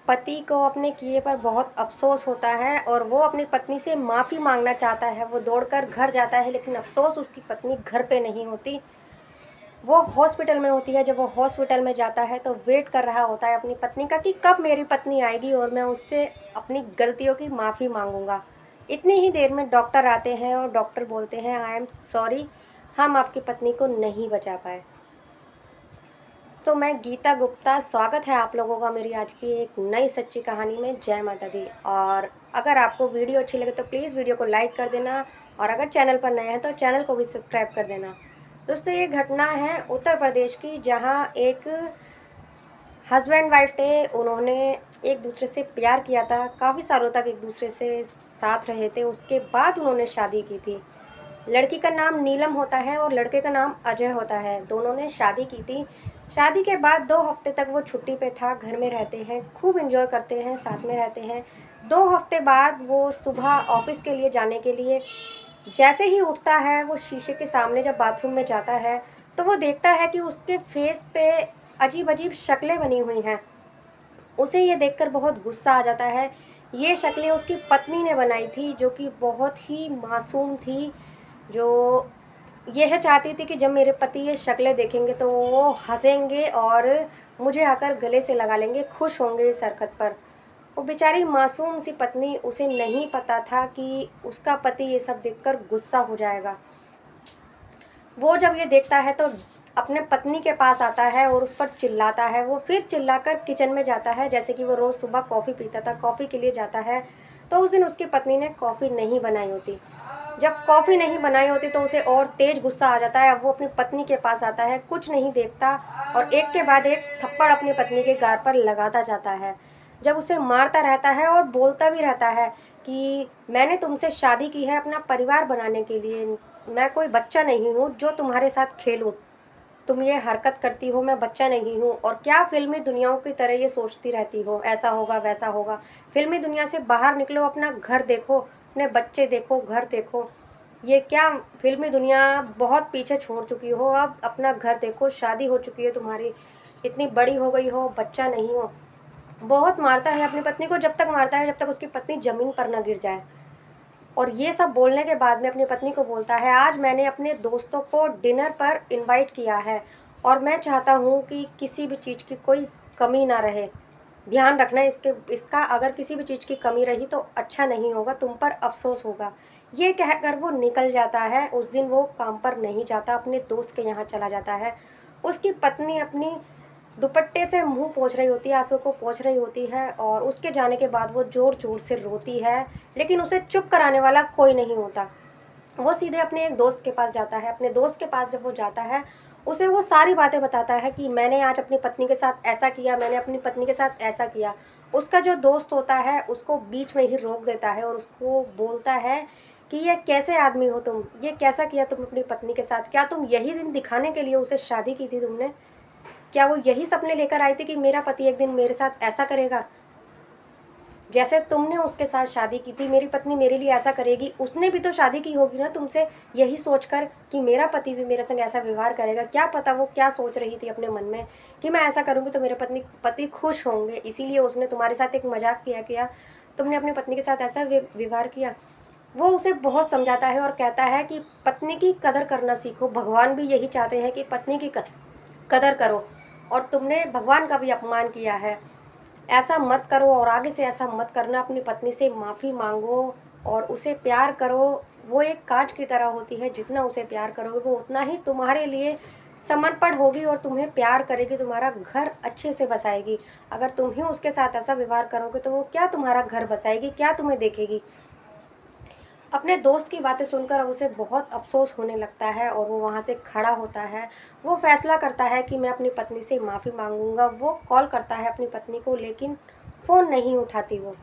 पति को अपने किए पर बहुत अफ़सोस होता है और वो अपनी पत्नी से माफ़ी मांगना चाहता है। वो दौड़कर घर जाता है, लेकिन अफ़सोस उसकी पत्नी घर पे नहीं होती, वो हॉस्पिटल में होती है। जब वो हॉस्पिटल में जाता है तो वेट कर रहा होता है अपनी पत्नी का कि कब मेरी पत्नी आएगी और मैं उससे अपनी गलतियों की माफ़ी मांगूंगा। इतनी ही देर में डॉक्टर आते हैं और डॉक्टर बोलते हैं, आई एम सॉरी, हम आपकी पत्नी को नहीं बचा पाए। तो मैं गीता गुप्ता, स्वागत है आप लोगों का मेरी आज की एक नई सच्ची कहानी में। जय माता दी। और अगर आपको वीडियो अच्छी लगे तो प्लीज़ वीडियो को लाइक कर देना, और अगर चैनल पर नए हैं तो चैनल को भी सब्सक्राइब कर देना। दोस्तों, ये घटना है उत्तर प्रदेश की, जहाँ एक हस्बैंड वाइफ थे। उन्होंने एक दूसरे से प्यार किया था, काफ़ी सालों तक एक दूसरे से साथ रहे थे। उसके बाद उन्होंने शादी की थी। लड़की का नाम नीलम होता है और लड़के का नाम अजय होता है। दोनों ने शादी की थी। शादी के बाद 2 हफ्ते तक वो छुट्टी पे था, घर में रहते हैं, खूब एंजॉय करते हैं, साथ में रहते हैं। 2 हफ्ते बाद वो सुबह ऑफिस के लिए जाने के लिए जैसे ही उठता है, वो शीशे के सामने जब बाथरूम में जाता है तो वो देखता है कि उसके फेस पे अजीब अजीब शक्लें बनी हुई हैं। उसे ये देखकर बहुत गुस्सा आ जाता है। ये शक्लें उसकी पत्नी ने बनाई थी, जो कि बहुत ही मासूम थी, जो यह चाहती थी कि जब मेरे पति ये शक्लें देखेंगे तो वो हंसेंगे और मुझे आकर गले से लगा लेंगे, खुश होंगे इस हरकत पर। वो बेचारी मासूम सी पत्नी, उसे नहीं पता था कि उसका पति ये सब देखकर गुस्सा हो जाएगा। वो जब ये देखता है तो अपने पत्नी के पास आता है और उस पर चिल्लाता है। वो फिर चिल्लाकर किचन में जाता है, जैसे कि वो रोज़ सुबह कॉफ़ी पीता था, कॉफ़ी के लिए जाता है। तो उस दिन उसकी पत्नी ने कॉफ़ी नहीं बनाई होती। जब कॉफ़ी नहीं बनाई होती तो उसे और तेज गुस्सा आ जाता है। अब वो अपनी पत्नी के पास आता है, कुछ नहीं देखता, और एक के बाद एक थप्पड़ अपनी पत्नी के गाल पर लगाता जाता है। जब उसे मारता रहता है और बोलता भी रहता है कि मैंने तुमसे शादी की है अपना परिवार बनाने के लिए, मैं कोई बच्चा नहीं हूँ जो तुम्हारे साथ खेलूँ। तुम ये हरकत करती हो, मैं बच्चा नहीं हूँ, और क्या फिल्मी दुनियाओं की तरह ये सोचती रहती हो, ऐसा होगा वैसा होगा। फिल्मी दुनिया से बाहर निकलो, अपना घर देखो, अपने बच्चे देखो, घर देखो। ये क्या फिल्मी दुनिया बहुत पीछे छोड़ चुकी हो, अब अपना घर देखो, शादी हो चुकी है तुम्हारी, इतनी बड़ी हो गई हो, बच्चा नहीं हो। बहुत मारता है अपनी पत्नी को, जब तक मारता है जब तक उसकी पत्नी ज़मीन पर ना गिर जाए। और ये सब बोलने के बाद में अपनी पत्नी को बोलता है, आज मैंने अपने दोस्तों को डिनर पर इनवाइट किया है और मैं चाहता हूँ कि किसी भी चीज़ की कोई कमी ना रहे। ध्यान रखना इसका अगर किसी भी चीज़ की कमी रही तो अच्छा नहीं होगा, तुम पर अफसोस होगा। ये कहकर वो निकल जाता है। उस दिन वो काम पर नहीं जाता, अपने दोस्त के यहाँ चला जाता है। उसकी पत्नी अपनी दुपट्टे से मुंह पोंछ रही होती है, आंसू को पोंछ रही होती है, और उसके जाने के बाद वो ज़ोर ज़ोर से रोती है, लेकिन उसे चुप कराने वाला कोई नहीं होता। वो सीधे अपने एक दोस्त के पास जाता है। अपने दोस्त के पास जब वो जाता है, उसे वो सारी बातें बताता है कि मैंने आज अपनी पत्नी के साथ ऐसा किया, मैंने अपनी पत्नी के साथ ऐसा किया। उसका जो दोस्त होता है उसको बीच में ही रोक देता है और उसको बोलता है कि ये कैसे आदमी हो तुम, ये कैसा किया तुम अपनी पत्नी के साथ, क्या तुम यही दिन दिखाने के लिए उसे शादी की थी तुमने? क्या वो यही सपने लेकर आई थी कि मेरा पति एक दिन मेरे साथ ऐसा करेगा, जैसे तुमने उसके साथ शादी की थी, मेरी पत्नी मेरे लिए ऐसा करेगी? उसने भी तो शादी की होगी ना तुमसे, यही सोचकर कि मेरा पति भी मेरे संग ऐसा व्यवहार करेगा। क्या पता वो क्या सोच रही थी अपने मन में कि मैं ऐसा करूँगी तो मेरे पति खुश होंगे, इसीलिए उसने तुम्हारे साथ एक मजाक किया तुमने अपनी पत्नी के साथ ऐसा व्यवहार किया। वो उसे बहुत समझाता है और कहता है कि पत्नी की कदर करना सीखो, भगवान भी यही चाहते हैं कि पत्नी की कदर करो, और तुमने भगवान का भी अपमान किया है, ऐसा मत करो और आगे से ऐसा मत करना। अपनी पत्नी से माफ़ी मांगो और उसे प्यार करो। वो एक कांच की तरह होती है, जितना उसे प्यार करोगे वो उतना ही तुम्हारे लिए समर्पण होगी और तुम्हें प्यार करेगी, तुम्हारा घर अच्छे से बसाएगी। अगर तुम ही उसके साथ ऐसा व्यवहार करोगे तो वो क्या तुम्हारा घर बसाएगी, क्या तुम्हें देखेगी? अपने दोस्त की बातें सुनकर अब उसे बहुत अफ़सोस होने लगता है और वो वहाँ से खड़ा होता है। वो फ़ैसला करता है कि मैं अपनी पत्नी से माफ़ी मांगूंगा। वो कॉल करता है अपनी पत्नी को, लेकिन फ़ोन नहीं उठाती वो।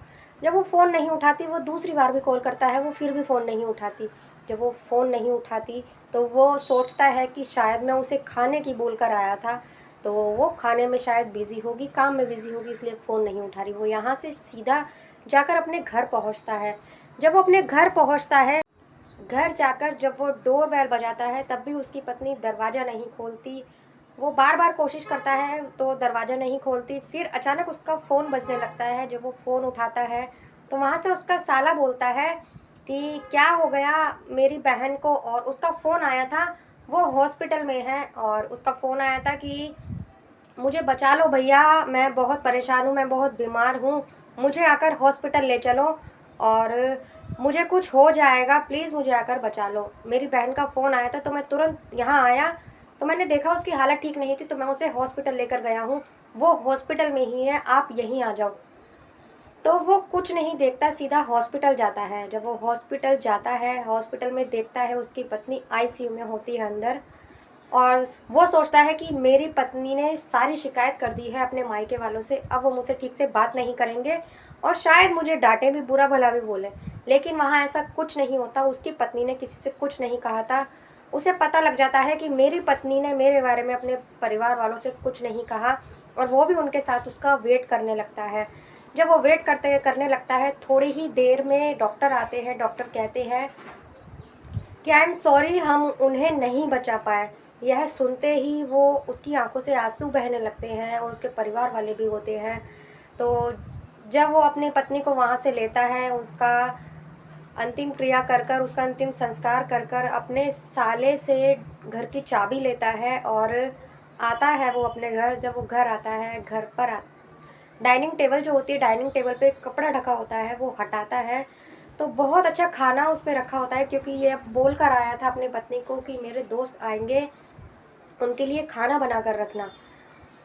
जब वो फ़ोन नहीं उठाती, वो दूसरी बार भी कॉल करता है, वो फिर भी फ़ोन नहीं उठाती। जब वो फ़ोन नहीं उठाती तो वो सोचता है कि शायद मैं उसे खाने की बोल कर आया था, तो वो खाने में शायद बिज़ी होगी, काम में बिज़ी होगी, इसलिए फ़ोन नहीं उठा रही। वो यहाँ से सीधा जाकर अपने घर पहुँचता है। जब वो अपने घर पहुँचता है, घर जाकर जब वो डोर बेल बजाता है, तब भी उसकी पत्नी दरवाज़ा नहीं खोलती। वो बार-बार कोशिश करता है तो दरवाज़ा नहीं खोलती, फिर अचानक उसका फ़ोन बजने लगता है। जब वो फ़ोन उठाता है तो वहाँ से उसका साला बोलता है कि क्या हो गया मेरी बहन को, और उसका फ़ोन आया था, वो हॉस्पिटल में है और उसका फ़ोन आया था कि मुझे बचा लो भैया, मैं बहुत परेशान हूँ, मैं बहुत बीमार हूँ, मुझे आकर हॉस्पिटल ले चलो और मुझे कुछ हो जाएगा, प्लीज़ मुझे आकर बचा लो। मेरी बहन का फ़ोन आया था तो मैं तुरंत यहाँ आया, तो मैंने देखा उसकी हालत ठीक नहीं थी तो मैं उसे हॉस्पिटल लेकर गया हूँ, वो हॉस्पिटल में ही है, आप यहीं आ जाओ। तो वो कुछ नहीं देखता, सीधा हॉस्पिटल जाता है। जब वो हॉस्पिटल जाता है, हॉस्पिटल में देखता है उसकी पत्नी आईसीयू में होती है अंदर, और वो सोचता है कि मेरी पत्नी ने सारी शिकायत कर दी है अपने मायके वालों से, अब वो मुझसे ठीक से बात नहीं करेंगे और शायद मुझे डांटे भी, बुरा भला भी बोले। लेकिन वहाँ ऐसा कुछ नहीं होता, उसकी पत्नी ने किसी से कुछ नहीं कहा था। उसे पता लग जाता है कि मेरी पत्नी ने मेरे बारे में अपने परिवार वालों से कुछ नहीं कहा, और वो भी उनके साथ उसका वेट करने लगता है। जब वो वेट करने लगता है, थोड़ी ही देर में डॉक्टर आते हैं। डॉक्टर कहते हैं कि आई एम सॉरी, हम उन्हें नहीं बचा पाए। यह सुनते ही वो, उसकी आंखों से आंसू बहने लगते हैं और उसके परिवार वाले भी होते हैं। तो जब वो अपनी पत्नी को वहाँ से लेता है, उसका अंतिम क्रिया कर कर, उसका अंतिम संस्कार कर कर, अपने साले से घर की चाबी लेता है और आता है वो अपने घर। जब वो घर आता है, घर पर डाइनिंग टेबल जो होती है, डाइनिंग टेबल पे कपड़ा ढका होता है, वो हटाता है तो बहुत अच्छा खाना उस पे रखा होता है, क्योंकि ये बोल कर आया था अपनी पत्नी को कि मेरे दोस्त आएंगे, उनके लिए खाना बना कर रखना।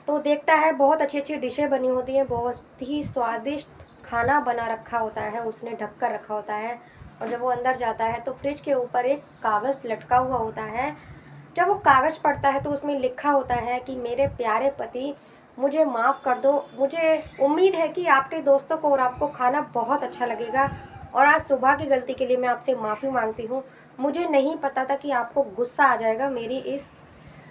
तो देखता है बहुत अच्छी अच्छी डिशें बनी होती हैं, बहुत ही स्वादिष्ट खाना बना रखा होता है, उसने ढक कर रखा होता है। और जब वो अंदर जाता है तो फ्रिज के ऊपर एक कागज़ लटका हुआ होता है। जब वो कागज़ पढ़ता है तो उसमें लिखा होता है कि मेरे प्यारे पति, मुझे माफ़ कर दो, मुझे उम्मीद है कि आपके दोस्तों को और आपको खाना बहुत अच्छा लगेगा, और आज सुबह की गलती के लिए मैं आपसे माफ़ी मांगती हूँ। मुझे नहीं पता था कि आपको गुस्सा आ जाएगा मेरी इस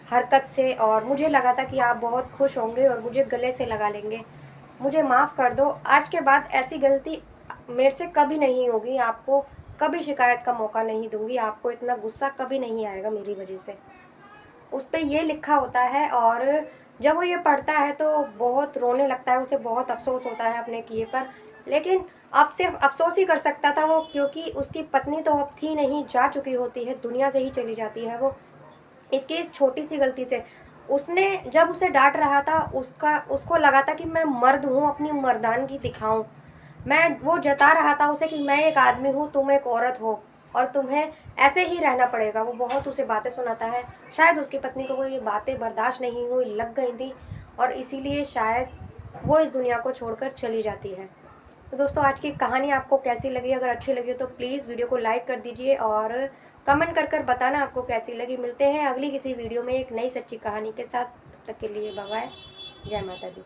हरकत से, और मुझे लगा था कि आप बहुत खुश होंगे और मुझे गले से लगा लेंगे। मुझे माफ़ कर दो, आज के बाद ऐसी गलती मेरे से कभी नहीं होगी, आपको कभी शिकायत का मौका नहीं दूंगी, आपको इतना गुस्सा कभी नहीं आएगा मेरी वजह से। उस पे ये लिखा होता है, और जब वो ये पढ़ता है तो बहुत रोने लगता है, उसे बहुत अफ़सोस होता है अपने किए पर। लेकिन अब सिर्फ़ अफ़सोस ही कर सकता था वो, क्योंकि उसकी पत्नी तो अब थी नहीं, जा चुकी होती है, दुनिया से ही चली जाती है वो। इसकी इस छोटी-सी गलती से उसने, जब उसे डाँट रहा था, उसको लगा था कि मैं मर्द हूँ, अपनी मर्दानगी दिखाऊँ। मैं वो जता रहा था उसे कि मैं एक आदमी हूँ, तुम एक औरत हो और तुम्हें ऐसे ही रहना पड़ेगा। वो बहुत उसे बातें सुनाता है। शायद उसकी पत्नी को वो ये बातें बर्दाश्त नहीं हुई, लग गई थी, और इसीलिए शायद वो इस दुनिया को छोड़कर चली जाती है। तो दोस्तों, आज की कहानी आपको कैसी लगी? अगर अच्छी लगी तो प्लीज़ वीडियो को लाइक कर दीजिए और कमेंट कर बताना आपको कैसी लगी। मिलते हैं अगली किसी वीडियो में एक नई सच्ची कहानी के साथ। तब तक के लिए बाय बाय। जय माता दी।